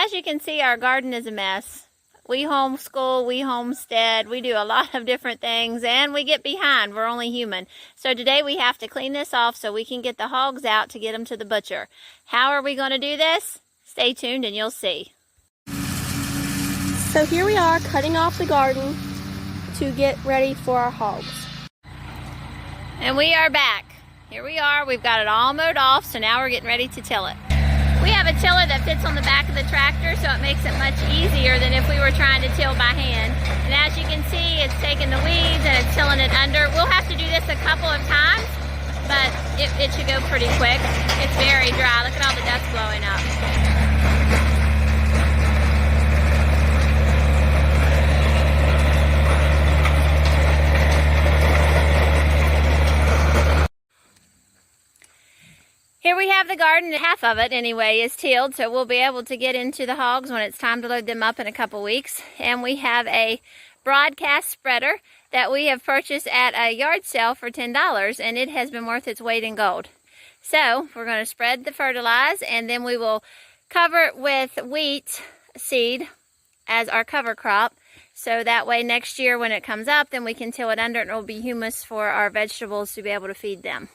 as you can see, our garden is a mess. We homeschool, we homestead, we do a lot of different things, and we get behind. We're only human. So today we have to clean this off so we can get the hogs out to get them to the butcher. How are we going to do this? Stay tuned and you'll see. So here we are cutting off the garden to get ready for our hogs. And we are back. Here we are. We've got it all mowed off, so now we're getting ready to till it. We have a tiller that fits on the back of the tractor, so it makes it much easier than if we were trying to till by hand. And as you can see, it's taking the weeds and it's tilling it under. We'll have to do this a couple of times, but it should go pretty quick. It's very dry. Look at all the dust blowing up. Here we have the garden, half of it anyway is tilled, so we'll be able to get into the hogs when it's time to load them up in a couple weeks. And we have a broadcast spreader that we have purchased at a yard sale for $10, and it has been worth its weight in gold. So we're going to spread the fertilize, and then we will cover it with wheat seed as our cover crop. So that way next year when it comes up, then we can till it under and it will be humus for our vegetables to be able to feed them.